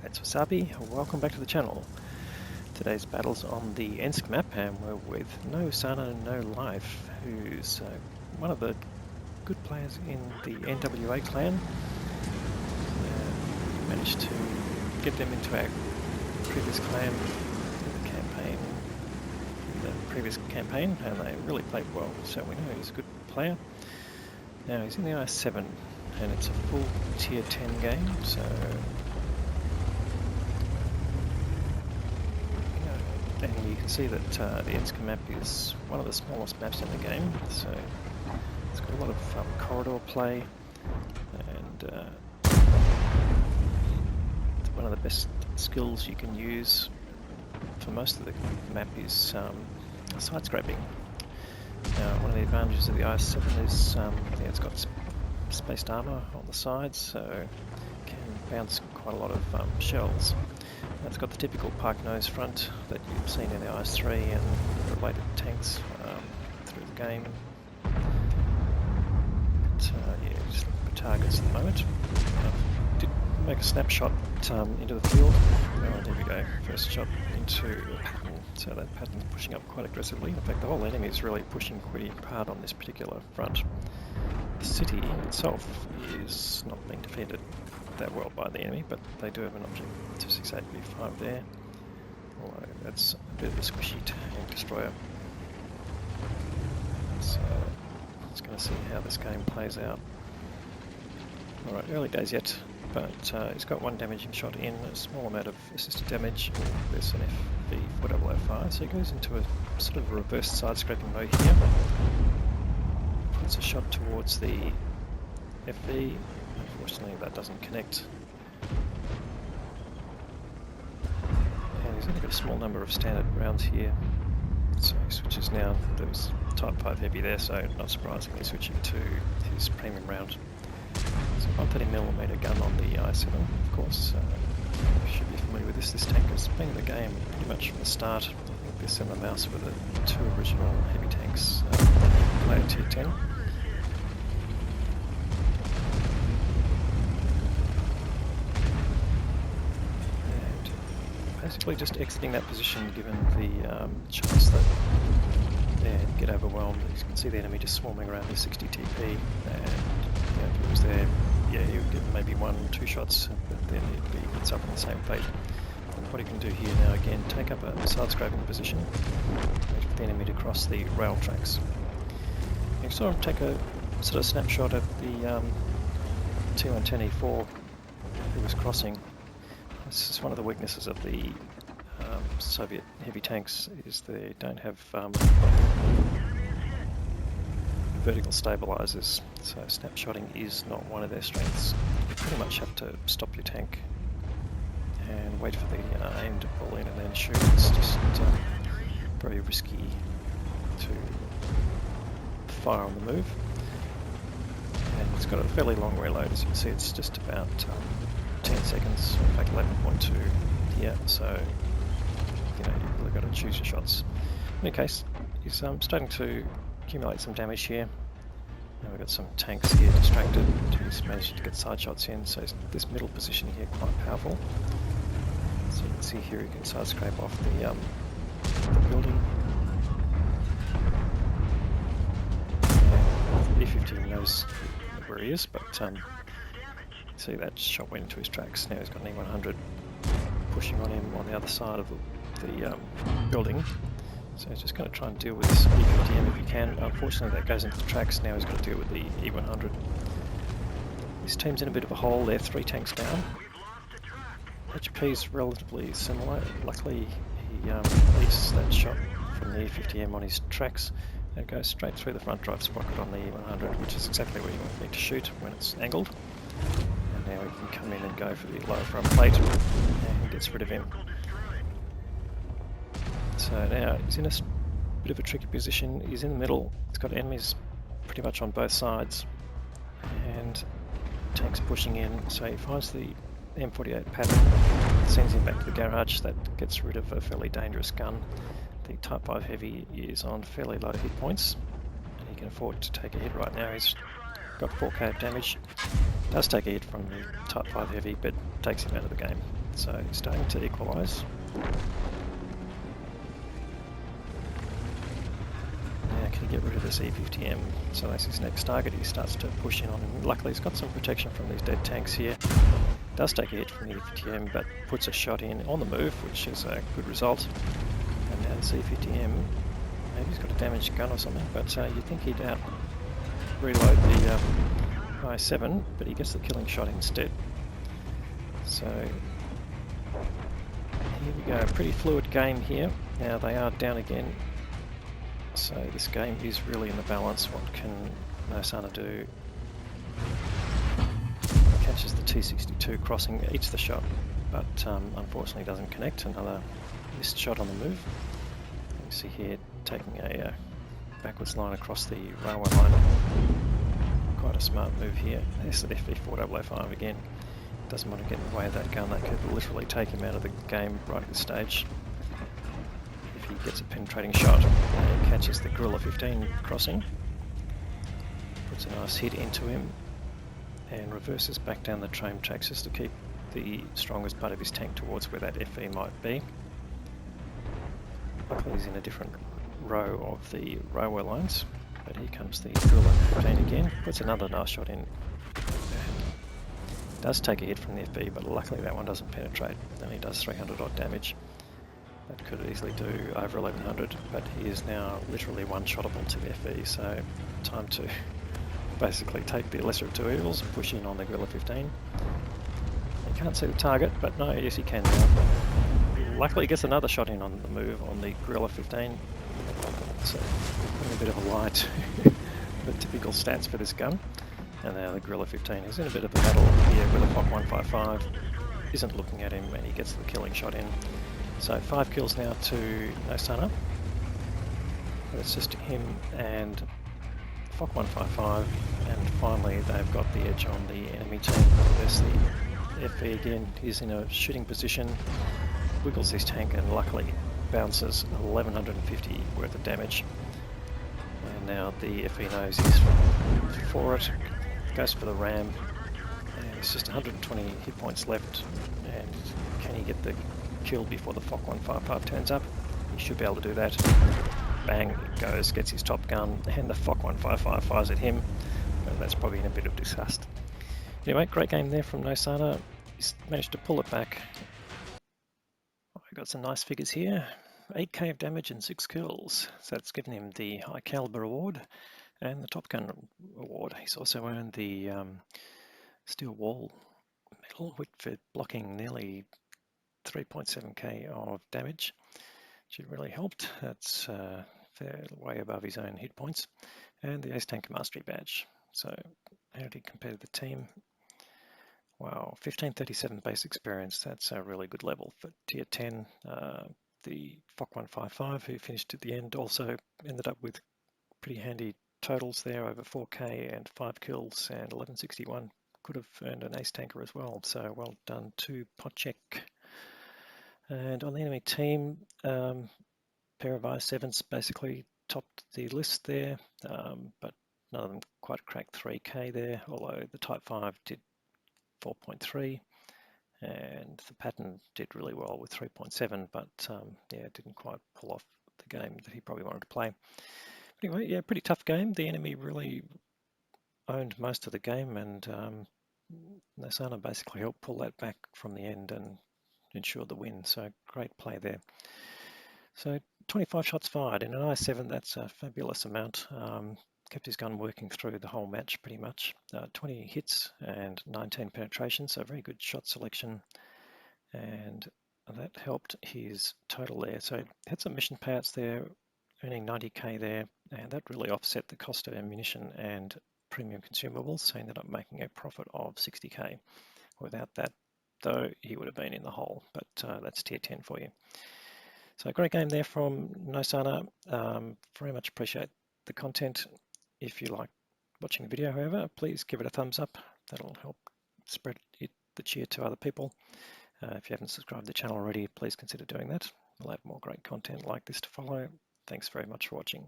It's Wasabi, welcome back to the channel. Today's battle's on the Ensk map and we're with No Sana, No Life, who's one of the good players in the NWA clan. We managed to get them into our previous clan in the campaign, previous campaign, and they really played well, so we know he's a good player. Now he's in the IS-7 and it's a full tier 10 game, so and you can see that the Ensk map is one of the smallest maps in the game, so it's got a lot of corridor play, and one of the best skills you can use for most of the map is side scraping. Now, one of the advantages of the IS-7 is it's got spaced armour on the sides, so it can bounce quite a lot of shells. It's got the typical pike nose front that you've seen in the IS-3 and related tanks through the game. But, yeah, just looking for targets at the moment. I did make a snapshot into the field. Oh, there we go. First shot into a pattern. So that pattern's pushing up quite aggressively. In fact, the whole enemy is really pushing pretty hard on this particular front. The city itself is not being defended that well by the enemy, but they do have an object 268B5 there, although that's a bit of a squishy tank destroyer. So just going to see how this game plays out. Alright, early days yet, but he's got one damaging shot in, a small amount of assisted damage. There's an FV4005, so he goes into a sort of reverse side scraping mode here. Puts a shot towards the FV. Unfortunately, that doesn't connect. And he's only got a small number of standard rounds here, so he switches now. There's Type 5 heavy there, so not surprisingly switching to his premium round. It's a 130mm gun on the IS-7, of course. You should be familiar with this. This tank has been in the game pretty much from the start. I think this and the mouse were the two original heavy tanks played at tier 10. Basically just exiting that position given the chance that they'd get overwhelmed. You can see the enemy just swarming around the 60 TP, and if it was there, yeah, you would get maybe 1-2 shots, but then it'd be it's up in the same fate. And what you can do here now, again, take up a side scraping position, wait for the enemy to cross the rail tracks. You saw him take a sort of snapshot at the T110E4 who was crossing. This is one of the weaknesses of the Soviet heavy tanks, is they don't have vertical stabilizers, so snapshotting is not one of their strengths. You pretty much have to stop your tank and wait for the aim to pull in and then shoot. It's just very risky to fire on the move. And it's got a fairly long reload, as you can see. It's just about 10 seconds, in fact 11.2 here, so you've really got to choose your shots. In any case, he's starting to accumulate some damage here. Now we've got some tanks here distracted. He's managed to get side shots in, so this middle position here quite powerful. So you can see here he can side scrape off the building. The E-15 knows where he is, but see that shot went into his tracks. Now he's got an E-100 pushing on him on the other side of the building. So he's just going to try and deal with this E-50M if he can. Unfortunately that goes into the tracks. Now he's got to deal with the E-100. His team's in a bit of a hole. They're 3 tanks down. HP is relatively similar. Luckily he leaves that shot from the E-50M on his tracks and goes straight through the front drive sprocket on the E-100, which is exactly where you need to shoot when it's angled. Now he can come in and go for the lower front plate, and he gets rid of him. So now he's in a bit of a tricky position. He's in the middle. He's got enemies pretty much on both sides, and tanks pushing in. So he finds the M48 pattern, sends him back to the garage. That gets rid of a fairly dangerous gun. The Type 5 Heavy is on fairly low hit points, and he can afford to take a hit right now. He's got 4k of damage. Does take a hit from the Type 5 Heavy, but takes him out of the game. So he's starting to equalise. Now can he get rid of this E50M? So that's his next target. He starts to push in on him. Luckily he's got some protection from these dead tanks here. Does take a hit from the E50M, but puts a shot in on the move, which is a good result. And now the E50M, maybe he's got a damaged gun or something, but you'd think he'd reload the IS-7, but he gets the killing shot instead. So here we go, pretty fluid game here. Now they are down again, so this game is really in the balance. What can Nosana do? Catches the T-62 crossing, eats the shot, but unfortunately doesn't connect. Another missed shot on the move. You see here taking a backwards line across the railway line. Quite a smart move here. There's the FV4005 again. Doesn't want to get in the way of that gun. That could literally take him out of the game right at this stage. If he gets a penetrating shot, and he catches the Gorilla 15 crossing. Puts a nice hit into him and reverses back down the train tracks just to keep the strongest part of his tank towards where that FV might be. Luckily he's in a different row of the railway lines, but here comes the Gorilla 15 again. Puts another nice shot in. Does take a hit from the FV, but luckily that one doesn't penetrate. Only does 300 odd damage. That could easily do over 1100, but he is now literally one-shottable to the FV, so time to basically take the lesser of two evils and push in on the Gorilla 15. You can't see the target, but no, yes he can now. Luckily he gets another shot in on the move on the Gorilla 15, so putting a bit of a lie to the typical stats for this gun. And now the Gorilla 15 is in a bit of a battle here with a FOC 155, isn't looking at him, and he gets the killing shot in. So 5 kills now to Nosana. It's just him and FOC 155, and finally they've got the edge on the enemy team. There's the FV again, he's in a shooting position, wiggles his tank and luckily bounces 1150 worth of damage. And now the FV knows he's for it, goes for the ram, and it's just 120 hit points left, and can he get the kill before the FOC 155 turns up? He should be able to do that. Bang, it goes, gets his top gun, and the FOC 155 fires at him. But that's probably in a bit of disgust. Anyway, great game there from Nosana. He's managed to pull it back. I've got some nice figures here. 8k of damage and 6 kills. So that's given him the High Caliber Award and the Top Gun Award. He's also earned the Steel Wall Medal for blocking nearly 3.7k of damage, which really helped. That's way above his own hit points. And the Ace Tanker Mastery Badge. So how did he compare to the team? Wow, 1537 base experience. That's a really good level for tier 10. The FOC 155, who finished at the end, also ended up with pretty handy totals there, over 4k and 5 kills and 1161. Could have earned an Ace Tanker as well, so well done to Potcheck. And on the enemy team, pair of IS-7s basically topped the list there, but none of them quite cracked 3k there, although the Type 5 did 4.3 and the Patton did really well with 3.7, but yeah, didn't quite pull off the game that he probably wanted to play. But anyway, yeah, pretty tough game. The enemy really owned most of the game, and Nosana basically helped pull that back from the end and ensure the win. So great play there. So 25 shots fired in an IS-7, that's a fabulous amount. Kept his gun working through the whole match pretty much. 20 hits and 19 penetrations, so very good shot selection. And that helped his total there. So had some mission payouts there, earning 90k there, and that really offset the cost of ammunition and premium consumables, so he ended up making a profit of 60k. Without that, though, he would have been in the hole, but that's tier 10 for you. So great game there from Nosana. Very much appreciate the content. If you like watching the video, however, please give it a thumbs up. That'll help spread the cheer to other people. If you haven't subscribed to the channel already, please consider doing that. We'll have more great content like this to follow. Thanks very much for watching.